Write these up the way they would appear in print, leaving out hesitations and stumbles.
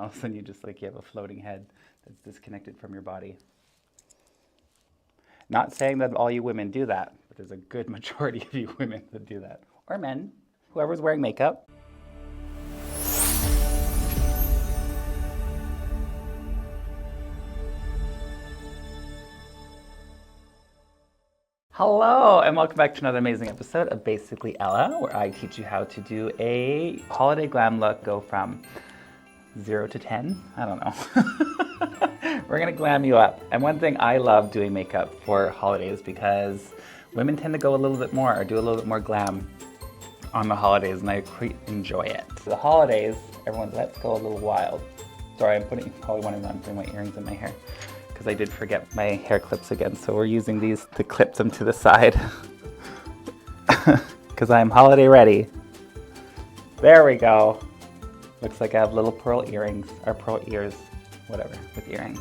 All of a sudden you just like you have a floating head that's disconnected from your body. Not saying that all you women do that, but there's a good majority of you women that do that. Or men, whoever's wearing makeup. Hello, and welcome back to another amazing episode of Basically Ella, where I teach you how to do a holiday glam look, go from 0 to 10, I don't know. We're gonna glam you up. And one thing I love doing makeup for holidays because women tend to go a little bit more or do a little bit more glam on the holidays, and I quite enjoy it. The holidays, everyone's let's go a little wild. Sorry, I'm probably wondering why I'm putting my earrings in my hair, because I did forget my hair clips again, so we're using these to clip them to the side. Because I'm holiday ready. There we go. Looks like I have little pearl earrings, or pearl ears, whatever, with earrings.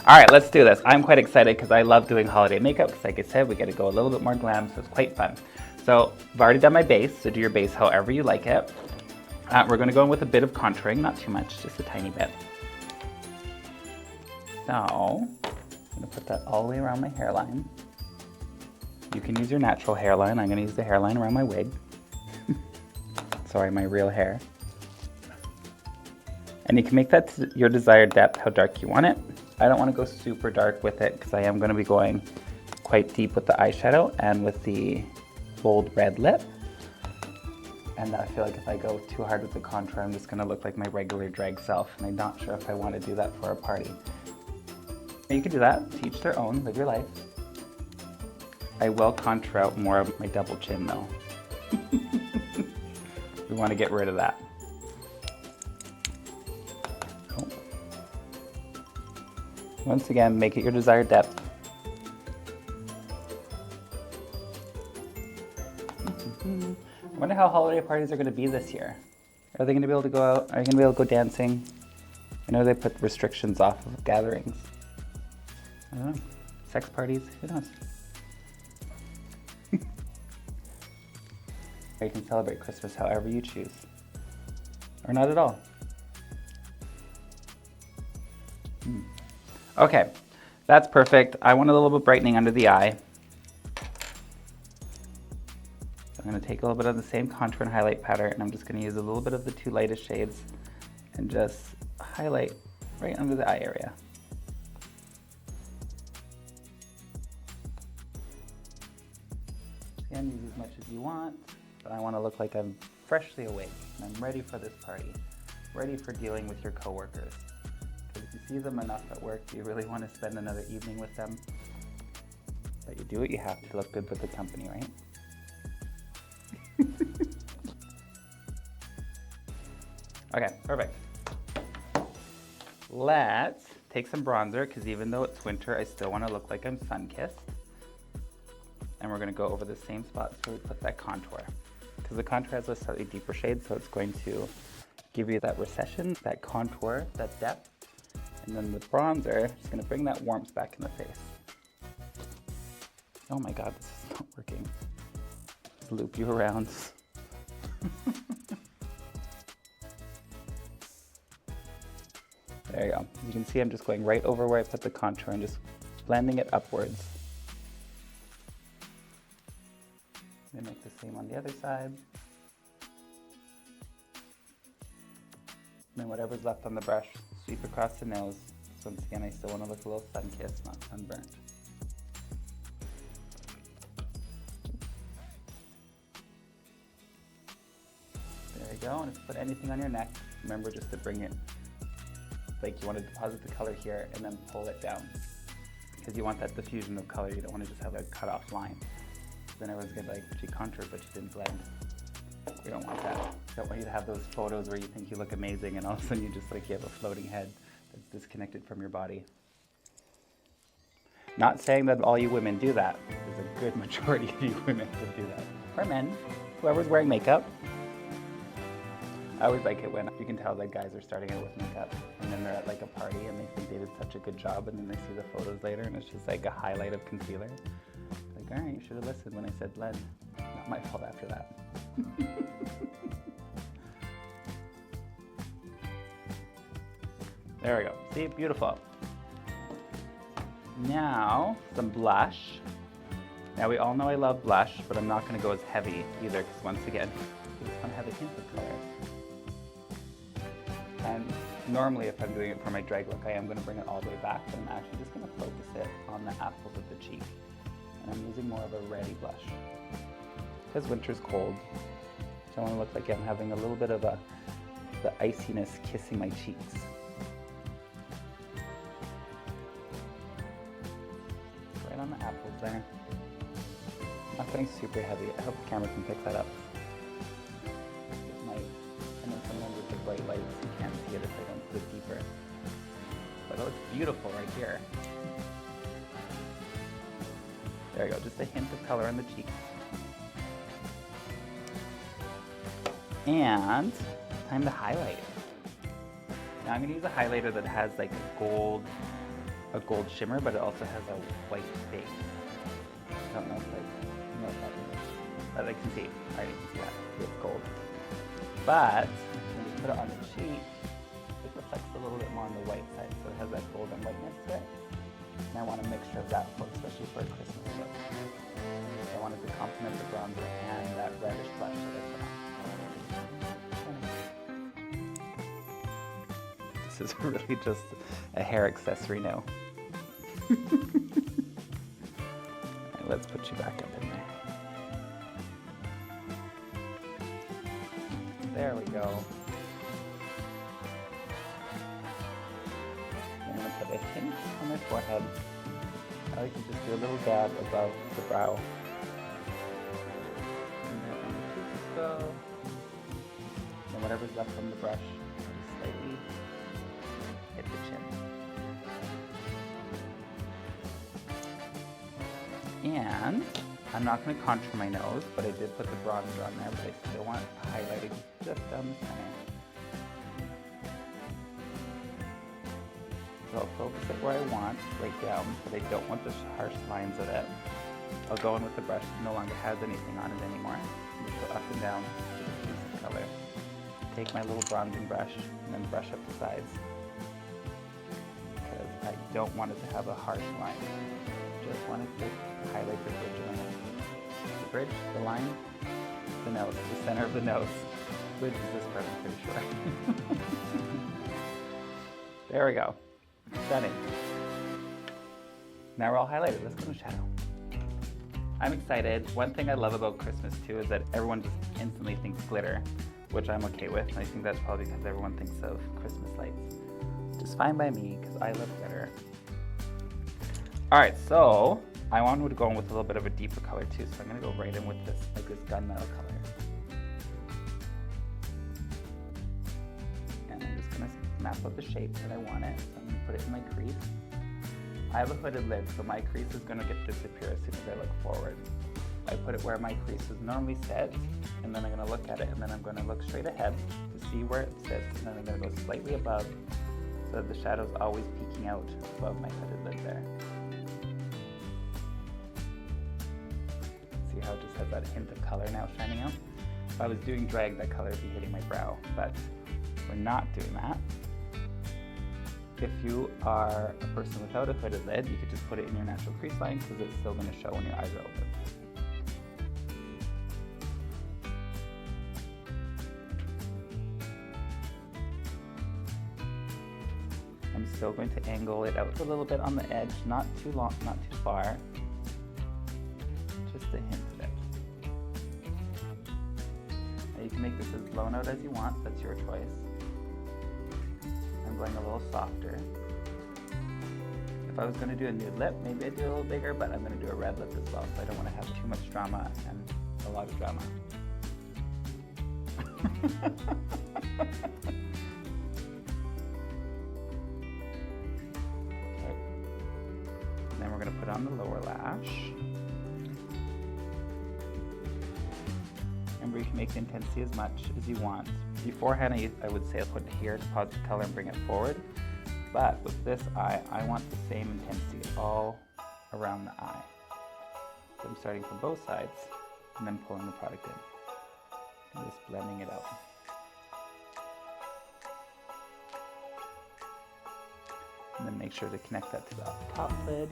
All right, let's do this. I'm quite excited because I love doing holiday makeup, because like I said, we get to go a little bit more glam, so it's quite fun. So I've already done my base, so do your base however you like it. We're gonna go in with a bit of contouring, not too much, just a tiny bit. So, I'm gonna put that all the way around my hairline. You can use your natural hairline. I'm gonna use the hairline around my wig. Sorry, my real hair. And you can make that to your desired depth, how dark you want it. I don't wanna go super dark with it because I am gonna be going quite deep with the eyeshadow and with the bold red lip. And I feel like if I go too hard with the contour, I'm just gonna look like my regular drag self, and I'm not sure if I wanna do that for a party. You can do that, to each their own, live your life. I will contour out more of my double chin though. We want to get rid of that. Oh. Once again, make it your desired depth. I wonder how holiday parties are going to be this year. Are they going to be able to go out? Are you going to be able to go dancing? I know they put restrictions off of gatherings. I don't know. Sex parties? Who knows? Or you can celebrate Christmas however you choose. Or not at all. Okay, that's perfect. I want a little bit brightening under the eye. So I'm going to take a little bit of the same contour and highlight powder, and I'm just going to use a little bit of the two lightest shades and just highlight right under the eye area. Again, use as much as you want, but I want to look like I'm freshly awake and I'm ready for this party, ready for dealing with your coworkers. Because if you see them enough at work, do you really want to spend another evening with them? But you do what you have to look good with the company, right? Okay, perfect. Let's take some bronzer, because even though it's winter, I still want to look like I'm sun-kissed. And we're going to go over the same spots where we put that contour. Because the contour has a slightly deeper shade, so it's going to give you that recession, that contour, that depth. And then the bronzer is going to bring that warmth back in the face. Oh my god, this is not working. Just loop you around. There you go. You can see I'm just going right over where I put the contour and just blending it upwards. And make the same on the other side. And then whatever's left on the brush, sweep across the nose. So once again, I still want to look a little sun-kissed, not sunburnt. There you go, and if you put anything on your neck, remember just to bring it, like you want to deposit the color here and then pull it down. Because you want that diffusion of color, you don't want to just have a cut-off line. Then everyone's gonna be like, she contoured, but she didn't blend. We don't want that. We don't want you to have those photos where you think you look amazing and all of a sudden you just like you have a floating head that's disconnected from your body. Not saying that all you women do that. There's a good majority of you women that do that. Or men, whoever's wearing makeup. I always like it when you can tell that guys are starting out with makeup and then they're at like a party and they think they did such a good job and then they see the photos later and it's just like a highlight of concealer. Like, all right, you should have listened when I said blend. Not my fault after that. There we go. See, beautiful. Now, some blush. Now we all know I love blush, but I'm not gonna go as heavy either, because once again, I just wanna have a hint of color. And normally if I'm doing it for my drag look, I am gonna bring it all the way back, but I'm actually just gonna focus it on the apples of the cheek. And I'm using more of a reddy blush. Because winter's cold, so I wanna look like I'm having a little bit of the iciness kissing my cheeks. Right on the apples there. Not getting super heavy. I hope the camera can pick that up. It might. And then sometimes with the bright lights, you can't see it if I don't put it deeper. But it looks beautiful right here. There we go, just a hint of color on the cheeks. And time to highlight. Now I'm gonna use a highlighter that has like a gold shimmer, but it also has a white base. I don't know if you know what that is, but I can see. I already can see that. It's gold. But when you put it on the cheek, it reflects a little bit more on the white side, so it has that golden whiteness to it. And I want a mixture of that, especially for a Christmas look. So I wanted to complement the bronzer and that reddish blush that I put on. This is really just a hair accessory now. Right, let's put you back up in there. There we go. I'm going to put a hint on my forehead. I like to just do a little dab above the brow. And then on the cheeks go. And whatever's left from the brush, just slightly hit the chin. And I'm not going to contour my nose, but I did put the bronzer on there, but I still want highlighting just down the center. So I'll focus it where I want, right down, but I don't want the harsh lines of it. I'll go in with the brush that no longer has anything on it anymore. Just go up and down to the piece of color. Take my little bronzing brush and then brush up the sides. Because I don't want it to have a harsh line. Just want it to highlight the bridge of the nose. The bridge, the line, the nose, the center of the nose. Bridge is this part, I'm pretty sure. There we go. Stunning. Now we're all highlighted. Let's go to shadow. I'm excited. One thing I love about Christmas too is that everyone just instantly thinks glitter, which I'm okay with. And I think that's probably because everyone thinks of Christmas lights. Which is fine by me because I love glitter. Alright, so I wanted to go in with a little bit of a deeper color too, so I'm going to go right in with this, like this gunmetal color. And I'm just going to map out the shape that I want it. So I'm going to put it in my crease. I have a hooded lid, so my crease is going to disappear as soon as I look forward. I put it where my crease is normally set, and then I'm going to look at it, and then I'm going to look straight ahead to see where it sits, and then I'm going to go slightly above, so that the shadow's always peeking out above my hooded lid there. See how it just has that hint of color now shining out? If I was doing drag, that color would be hitting my brow, but we're not doing that. If you are a person without a hooded lid, you could just put it in your natural crease line because it's still going to show when your eyes are open. I'm still going to angle it out a little bit on the edge, not too long, not too far. Just a hint of it. Now you can make this as blown out as you want, that's your choice. I'm going a little softer. If I was going to do a nude lip, maybe I'd do a little bigger, but I'm going to do a red lip as well, so I don't want to have too much drama and a lot of drama. Okay. Then we're going to put on the lower lash. Remember, you can make the intensity as much as you want. Beforehand, I would say I'll put it here to pause the color and bring it forward. But with this eye, I want the same intensity all around the eye. So I'm starting from both sides and then pulling the product in. And just blending it out. And then make sure to connect that to the top lid.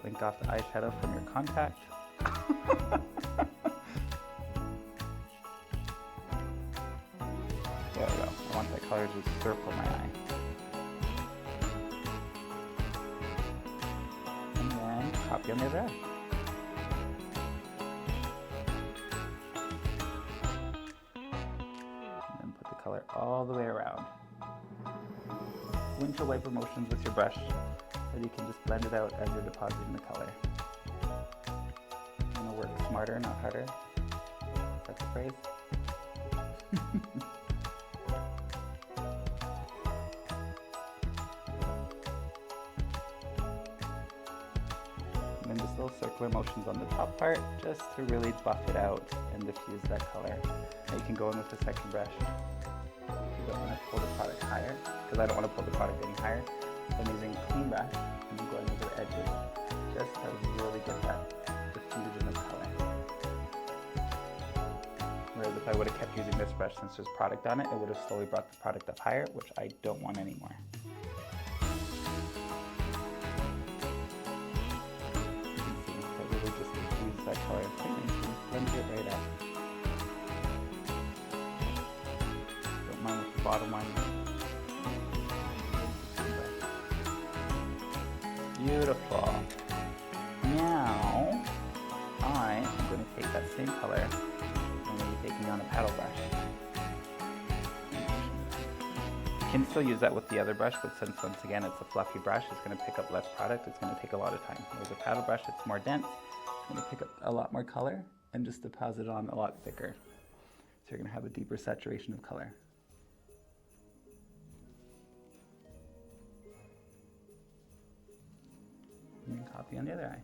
Blink off the eyeshadow from your contact. There we go. I want that color to circle my eye. And then copy on the other eye. Color all the way around. Windshield wiper motions with your brush so you can just blend it out as you're depositing the color. You want to work smarter, not harder. That's the phrase. And then just little circular motions on the top part just to really buff it out and diffuse that color. Now you can go in with a second brush. I don't want to pull the product higher because I don't want to pull the product any higher. So I'm using a clean brush and I'm going over the edges just to really get that diffusion of color. Whereas if I would have kept using this brush since there's product on it, it would have slowly brought the product up higher, which I don't want anymore. You can see that really just diffuses that color quite nicely, blends it right up. Bottom one. Beautiful. Now, I am going to take that same color and I'm going to be taking on a paddle brush. You can still use that with the other brush, but since once again it's a fluffy brush, it's going to pick up less product, it's going to take a lot of time. Whereas a paddle brush, it's more dense, it's going to pick up a lot more color and just deposit it on a lot thicker. So you're going to have a deeper saturation of color. And then copy on the other eye.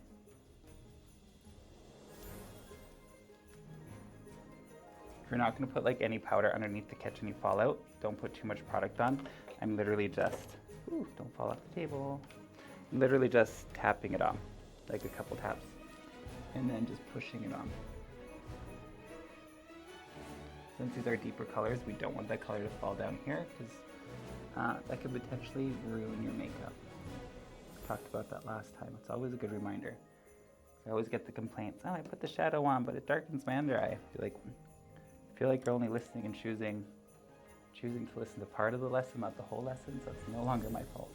If you're not going to put like any powder underneath to catch any fallout, don't put too much product on. I'm literally just, ooh, don't fall off the table. I'm literally just tapping it on, like a couple taps, and then just pushing it on. Since these are deeper colors, we don't want that color to fall down here because that could potentially ruin your makeup. Talked about that last time. It's always a good reminder. I always get the complaints, oh, I put the shadow on, but it darkens my under eye. I feel like you're only listening and choosing to listen to part of the lesson, not the whole lesson, so it's no longer my fault.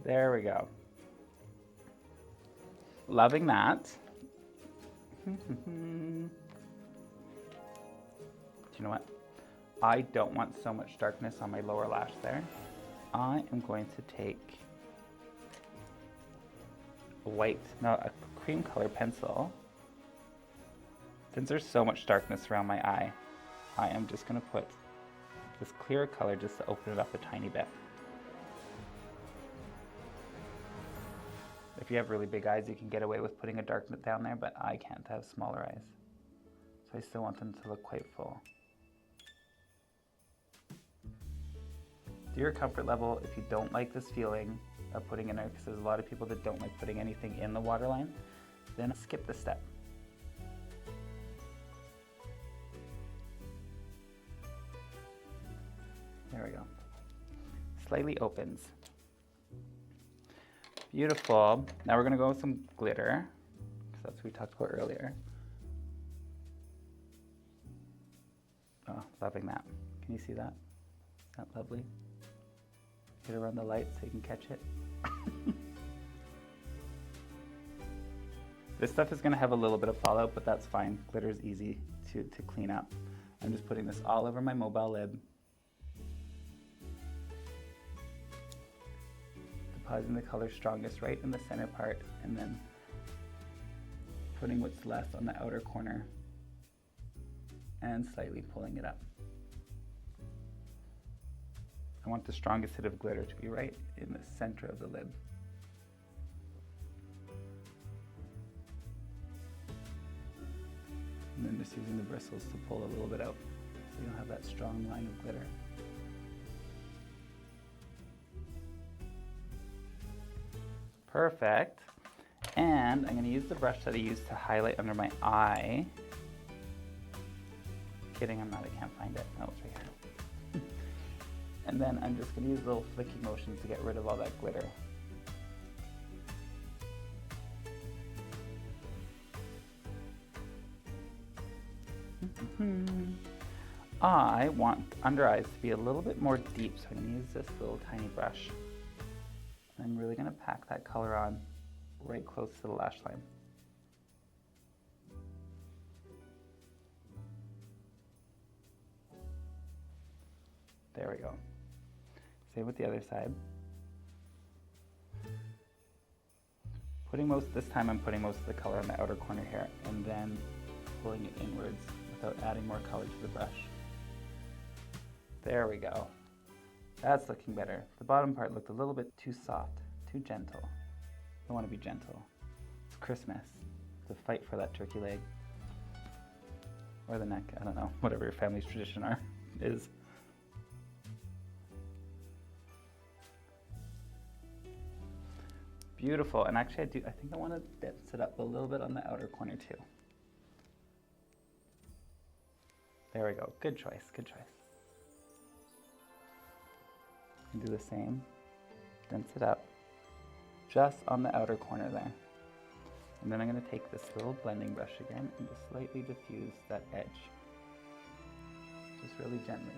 There we go. Loving that. Do you know what? I don't want so much darkness on my lower lash there. I am going to take a cream color pencil. Since there's so much darkness around my eye, I am just going to put this clear color just to open it up a tiny bit. If you have really big eyes, you can get away with putting a dark down there, but I can't. I have smaller eyes. So I still want them to look quite full. To your comfort level, if you don't like this feeling of putting in there, because there's a lot of people that don't like putting anything in the waterline, then skip this step. There we go. Slightly opens. Beautiful. Now we're going to go with some glitter, because that's what we talked about earlier. Oh, loving that. Can you see that? Isn't that lovely? Get around the light so you can catch it. This stuff is going to have a little bit of fallout, but that's fine. Glitter is easy to clean up. I'm just putting this all over my mobile lid. Depositing the color strongest right in the center part, and then putting what's left on the outer corner and slightly pulling it up. I want the strongest hit of glitter to be right in the center of the lid. And then just using the bristles to pull a little bit out so you don't have that strong line of glitter. Perfect. And And I'm gonna use the brush that I used to highlight under my eye. Kidding, I'm not, I can't find it. Oh, it's right here. And then I'm just gonna use little flicking motions to get rid of all that glitter. I want under eyes to be a little bit more deep, so I'm gonna use this little tiny brush. I'm really gonna pack that color on right close to the lash line. There we go. Same with the other side. This time I'm putting most of the color on the outer corner here and then pulling it inwards without adding more color to the brush. There we go. That's looking better. The bottom part looked a little bit too soft, too gentle. I want to be gentle. It's Christmas. To fight for that turkey leg. Or the neck, I don't know. Whatever your family's tradition is. Beautiful, and actually I think I want to dense it up a little bit on the outer corner too. There we go, good choice, good choice. And do the same, dense it up, just on the outer corner there. And then I'm going to take this little blending brush again and just slightly diffuse that edge. Just really gently.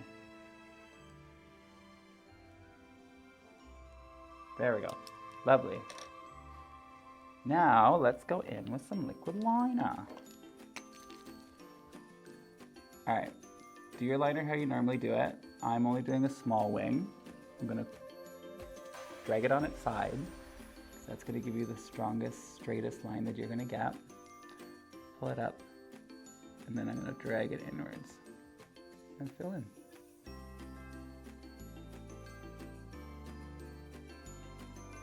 There we go, lovely. Now let's go in with some liquid liner. All right, do your liner how you normally do it. I'm only doing a small wing. I'm gonna drag it on its side. So that's gonna give you the strongest, straightest line that you're gonna get. Pull it up, and then I'm gonna drag it inwards and fill in.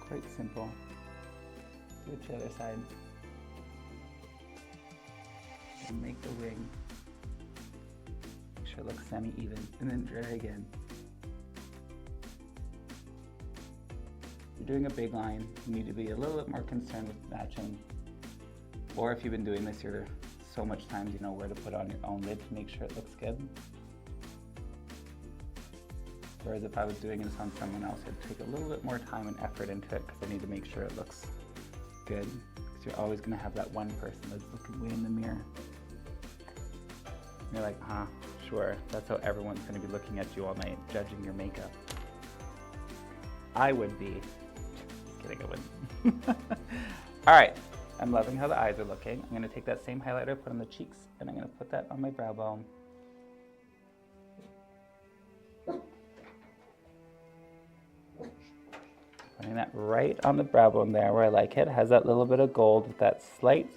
Quite simple. Do it to the other side. And make the wing. Make sure it looks semi-even, and then drag in. If you're doing a big line, you need to be a little bit more concerned with matching. Or if you've been doing this here so much times, you know where to put on your own lid to make sure it looks good. Whereas if I was doing this on someone else, I'd take a little bit more time and effort into it because I need to make sure it looks good. Because you're always going to have that one person that's looking way in the mirror. And you're like, sure, that's how everyone's going to be looking at you all night, judging your makeup. I would be. Just kidding, I wouldn't. All right, I'm loving how the eyes are looking. I'm going to take that same highlighter, put on the cheeks, and I'm going to put that on my brow bone. Putting that right on the brow bone there where I like it. It has that little bit of gold with that slight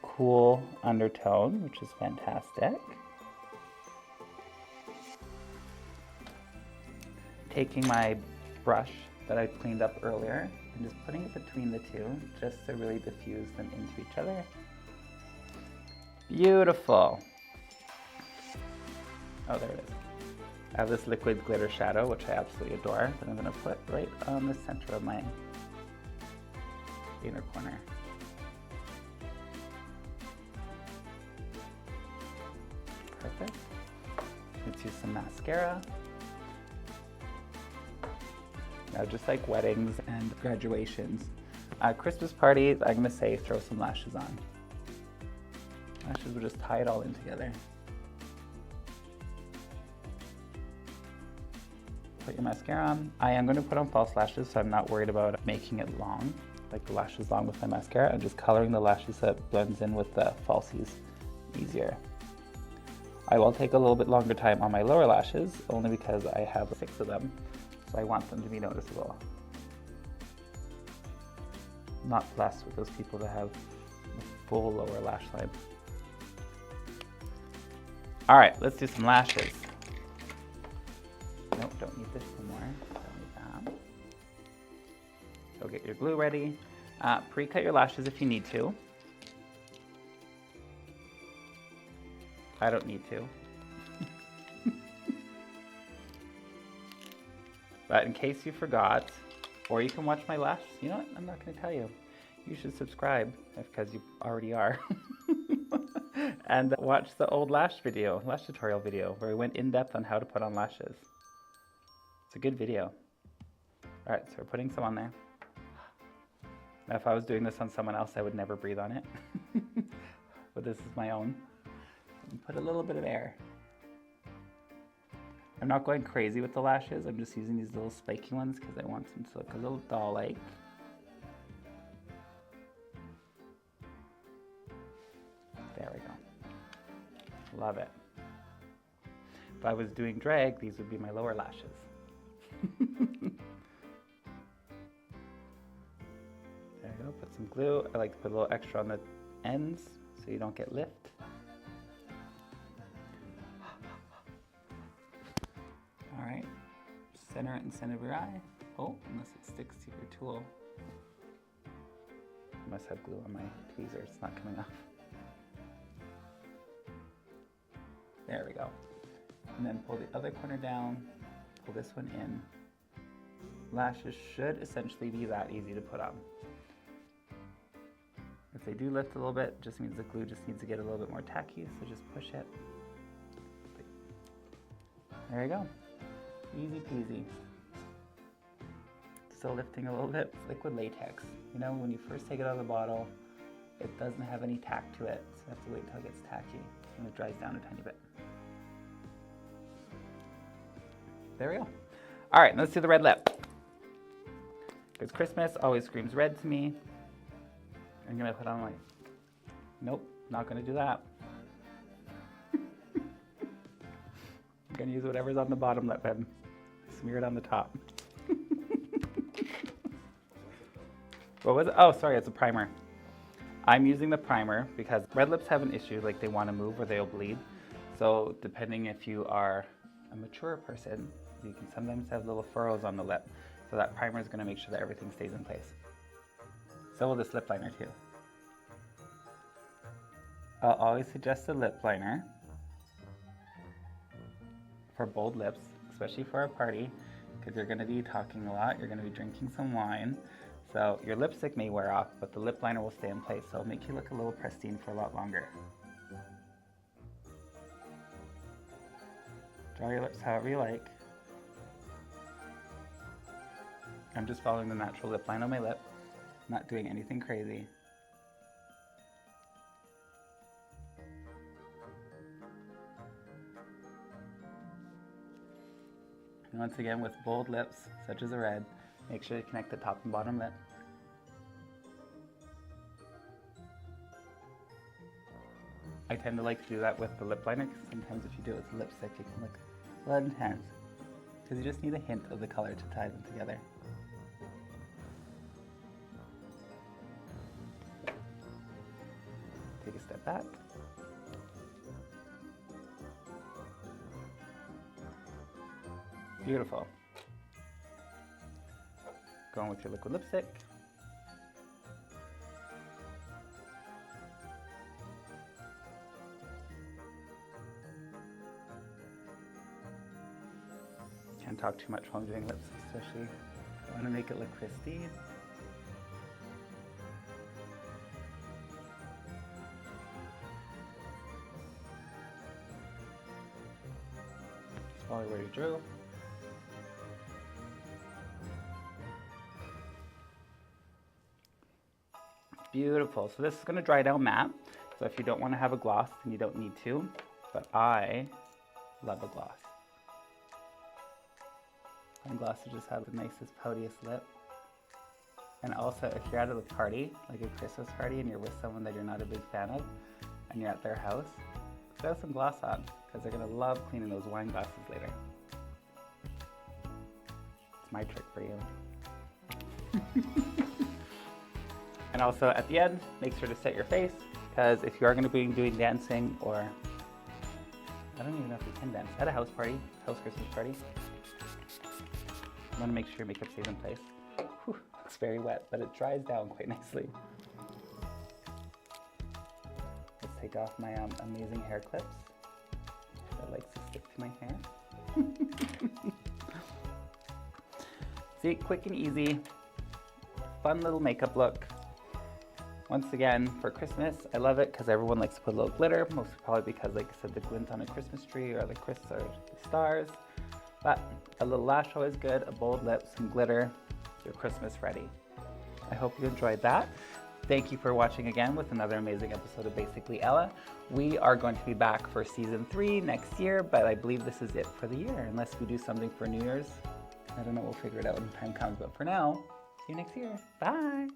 cool undertone, which is fantastic. Taking my brush that I cleaned up earlier and just putting it between the two just to really diffuse them into each other. Beautiful. Oh, there it is. I have this liquid glitter shadow, which I absolutely adore, that I'm going to put right on the center of my inner corner. Perfect. Let's use some mascara. Now, just like weddings and graduations, Christmas parties, I'm going to say throw some lashes on. Lashes will just tie it all in together. Put your mascara on. I am going to put on false lashes, so I'm not worried about making it long, like the lashes long with my mascara. I'm just coloring the lashes so it blends in with the falsies easier. I will take a little bit longer time on my lower lashes, only because I have 6 of them, so I want them to be noticeable. Not blessed with those people that have a full lower lash line. All right, let's do some lashes. Nope, don't need this anymore. Don't need that. So get your glue ready. Pre-cut your lashes if you need to. I don't need to. But in case you forgot, or you can watch my lashes. You know what? I'm not going to tell you. you should subscribe because you already are. And watch the old lash tutorial video, where we went in depth on how to put on lashes. It's a good video. All right, so we're putting some on there. Now, if I was doing this on someone else, I would never breathe on it. But this is my own. Put a little bit of air. I'm not going crazy with the lashes. I'm just using these little spiky ones because I want them to look a little doll-like. There we go. Love it. If I was doing drag, these would be my lower lashes. There you go, put some glue. I like to put a little extra on the ends so you don't get lift. All right, center it in center of your eye. Oh, unless it sticks to your tool. I must have glue on my tweezer, it's not coming off. There we go. And then pull the other corner down, pull this one in. Lashes should essentially be that easy to put on. If they do lift a little bit, just means the glue just needs to get a little bit more tacky, so just push it. There you go. Easy peasy. Still lifting a little bit. It's liquid latex. You know, when you first take it out of the bottle, it doesn't have any tack to it, so you have to wait till it gets tacky and it dries down a tiny bit. There we go. All right, let's do the red lip. Because Christmas always screams red to me. I'm gonna put on like, nope, not gonna do that. I'm gonna use whatever's on the bottom lip and smear it on the top. What was it? Oh, sorry, it's a primer. I'm using the primer because red lips have an issue, like they wanna move or they'll bleed. So depending if you are a mature person, you can sometimes have little furrows on the lip. So that primer is gonna make sure that everything stays in place. So will this lip liner too. I'll always suggest a lip liner for bold lips, especially for a party, because you're gonna be talking a lot, you're gonna be drinking some wine. So your lipstick may wear off, but the lip liner will stay in place, so it'll make you look a little pristine for a lot longer. Draw your lips however you like. I'm just following the natural lip line on my lip, not doing anything crazy. And once again, with bold lips, such as a red, make sure you connect the top and bottom lip. I tend to like to do that with the lip liner, because sometimes if you do it with lipstick, it can look a little intense. Because you just need a hint of the color to tie them together. Take a step back. Beautiful. Going with your liquid lipstick. Can't talk too much while I'm doing lips, especially if I want to make it look pristine. Follow where you drew. Beautiful. So this is going to dry down matte. So if you don't want to have a gloss, then you don't need to. But I love a gloss. And glosses just have the nicest, poutiest lip. And also, if you're at a party, like a Christmas party, and you're with someone that you're not a big fan of, and you're at their house, throw some gloss on, because they're going to love cleaning those wine glasses later. It's my trick for you. And also at the end, make sure to set your face, because if you are going to be doing dancing, or I don't even know if you can dance, at a house party, house Christmas party, you want to make sure your makeup stays in place. Whew, it's very wet, but it dries down quite nicely. Let's take off my amazing hair clips that likes to stick to my hair. See, quick and easy, fun little makeup look. Once again, for Christmas, I love it because everyone likes to put a little glitter, most probably because, like I said, the glint on a Christmas tree or the stars. But a little lash always good, a bold lip, some glitter, you're Christmas ready. I hope you enjoyed that. Thank you for watching again with another amazing episode of Basically Ella. We are going to be back for season 3 next year, but I believe this is it for the year, unless we do something for New Year's. I don't know, we'll figure it out when time comes, but for now, see you next year. Bye.